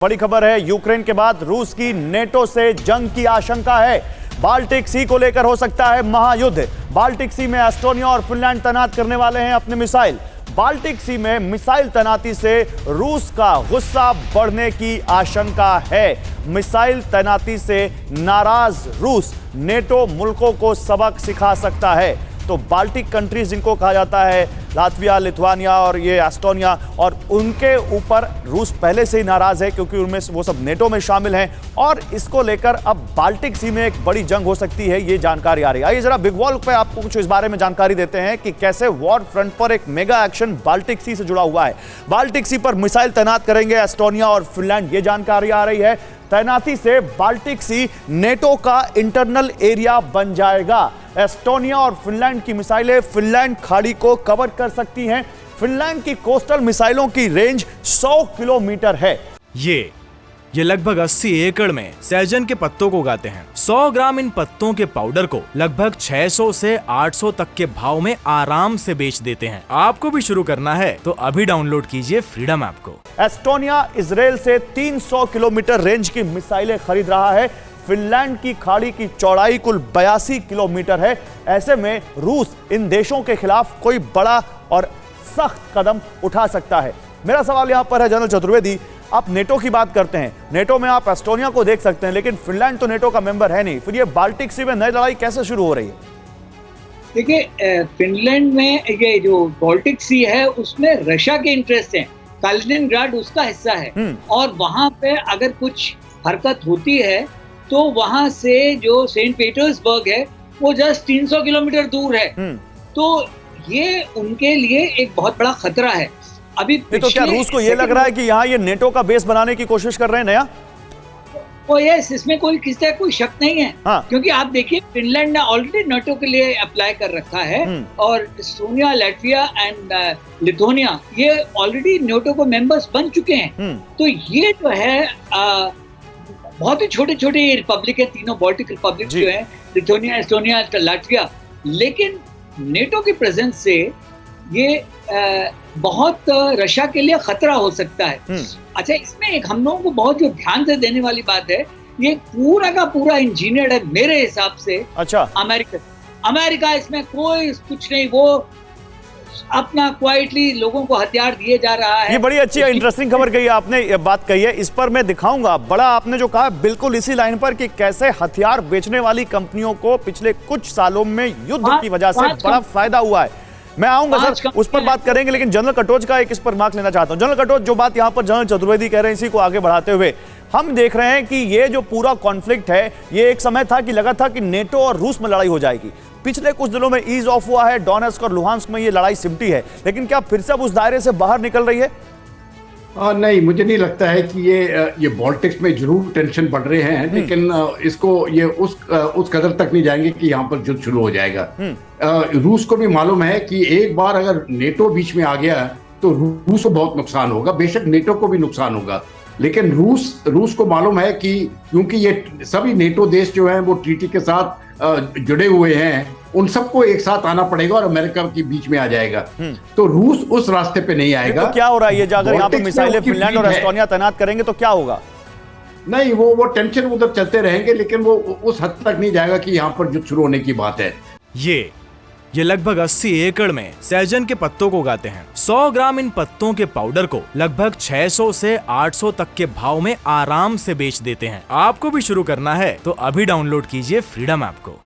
बड़ी खबर है, यूक्रेन के बाद रूस की नेटो से जंग की आशंका है। बाल्टिक सी को लेकर हो सकता है महायुद्ध। बाल्टिक सी में एस्टोनिया और फिनलैंड तैनात करने वाले हैं अपने मिसाइल। बाल्टिक सी में मिसाइल तैनाती से रूस का गुस्सा बढ़ने की आशंका है। मिसाइल तैनाती से नाराज रूस नेटो मुल्कों को सबक सिखा सकता है। तो बाल्टिक कंट्रीज जिनको कहा जाता है, लातविया, लिथुआनिया और ये एस्टोनिया, और उनके ऊपर रूस पहले से ही नाराज है क्योंकि उनमें वो सब नेटो में शामिल हैं और इसको लेकर अब बाल्टिक सी में एक बड़ी जंग हो सकती है, ये जानकारी आ रही है। आइए जरा बिग वॉल पे आपको कुछ इस बारे में जानकारी देते हैं कि कैसे वॉर फ्रंट पर एक मेगा एक्शन बाल्टिक सी से जुड़ा हुआ है। बाल्टिक सी पर मिसाइल तैनात करेंगे एस्टोनिया और फिनलैंड, ये जानकारी आ रही है। तैनाती से बाल्टिक सी नेटो का इंटरनल एरिया बन जाएगा। एस्टोनिया और फिनलैंड की मिसाइलें फिनलैंड खाड़ी को कवर कर सकती हैं। फिनलैंड की कोस्टल मिसाइलों की रेंज 100 किलोमीटर है। ये लगभग 80 एकड़ में सहजन के पत्तों को उगाते हैं। 100 ग्राम इन पत्तों के पाउडर को लगभग 600 से 800 तक के भाव में आराम से बेच देते हैं। आपको भी शुरू करना है तो अभी डाउनलोड कीजिए फ्रीडम ऐप को। एस्टोनिया इजराइल से 300 किलोमीटर रेंज की मिसाइलें खरीद रहा है। फिनलैंड की खाड़ी की चौड़ाई कुल 82 किलोमीटर है। ऐसे में रूस इन देशों के खिलाफ कोई बड़ा और सख्त कदम उठा सकता है। मेरा सवाल यहां पर है जनरल चतुर्वेदी, आप नेटो की बात करते हैं, नेटो में आप एस्टोनिया को देख सकते हैं, लेकिन फिनलैंड तो नेटो का मेंबर है नहीं, फिर ये बाल्टिक सी में नई लड़ाई कैसे शुरू हो रही है? देखिए, फिनलैंड में ये जो बाल्टिक सी है उसमें रशिया के इंटरेस्ट हैं। कालिनिनग्राड उसका हिस्सा है और वहां पे अगर कुछ हरकत होती है तो वहां से जो सेंट पीटर्सबर्ग है वो जस्ट 300 किलोमीटर दूर है। तो ये उनके लिए एक बहुत बड़ा खतरा है। अभी तो क्या रूस को ये लग रहा है कि यहाँ ये नेटो का बेस बनाने की कोशिश कर रहे हैं नया? यस, इसमें कोई शक नहीं है। हाँ। क्योंकि आप देखिए, फिनलैंड ने ऑलरेडी नेटो के लिए अप्लाई कर रखा है और एस्टोनिया, लातविया एंड लिथुआनिया ये ऑलरेडी नेटो को मेंबर्स बन चुके हैं। तो ये जो है बहुत ही छोटे छोटे रिपब्लिक है, तीनों बाल्टिक रिपब्लिक जो है, लिथुआनिया, एस्टोनिया, लातविया। लेकिन नेटो की प्रेजेंस से ये बहुत रशिया के लिए खतरा हो सकता है। अच्छा, इसमें एक हम लोगों को बहुत जो ध्यान से देने वाली बात है, ये पूरा का पूरा इंजीनियर्ड है मेरे हिसाब से। अच्छा, अमेरिका इसमें कोई कुछ नहीं, वो अपना क्वाइटली लोगों को हथियार दिए जा रहा है। ये बड़ी अच्छी इंटरेस्टिंग खबर कही आपने, ये बात कही है, इस पर मैं दिखाऊंगा। बड़ा आपने जो कहा बिल्कुल इसी लाइन पर कि कैसे हथियार बेचने वाली कंपनियों को पिछले कुछ सालों में युद्ध की वजह से बड़ा फायदा हुआ है। मैं आऊंगा सर, उस पर बात करेंगे, लेकिन जनरल कटोच का एक इस पर मार्क लेना चाहता हूं। जनरल कटोच, जो बात यहां पर जनरल चतुर्वेदी कह रहे हैं, इसी को आगे बढ़ाते हुए हम देख रहे हैं कि ये जो पूरा कॉन्फ्लिक्ट है, ये एक समय था कि लगा था कि नेटो और रूस में लड़ाई हो जाएगी। पिछले कुछ दिनों में ईज ऑफ हुआ है, डोनेट्स्क और लुहांस्क में ये लड़ाई सिमटी है, लेकिन क्या फिर से अब उस दायरे से बाहर निकल रही है? नहीं, मुझे नहीं लगता है कि ये बाल्टिक्स में जरूर टेंशन बढ़ रहे हैं, लेकिन इसको ये उस कदर तक नहीं जाएंगे कि यहाँ पर युद्ध शुरू हो जाएगा। रूस को भी मालूम है कि एक बार अगर नेटो बीच में आ गया तो रूस को बहुत नुकसान होगा। बेशक नेटो को भी नुकसान होगा, लेकिन रूस को मालूम है कि क्योंकि ये सभी नेटो देश जो हैं वो ट्रीटी के साथ जुड़े हुए हैं, उन सबको एक साथ आना पड़ेगा और अमेरिका के बीच में आ जाएगा। तो रूस उस रास्ते पे नहीं आएगा। तो क्या हो रहा है, ये अगर यहाँ पे मिसाइलें फिनलैंड और एस्टोनिया तैनात करेंगे तो क्या होगा? नहीं, वो टेंशन उधर चलते रहेंगे, लेकिन वो उस हद तक नहीं जाएगा कि यहाँ पर युद्ध शुरू होने की बात है। ये लगभग 80 एकड़ में सहजन के पत्तों को उगाते हैं। 100 ग्राम इन पत्तों के पाउडर को लगभग 600 से 800 तक के भाव में आराम से बेच देते हैं। आपको भी शुरू करना है तो अभी डाउनलोड कीजिए फ्रीडम ऐप को।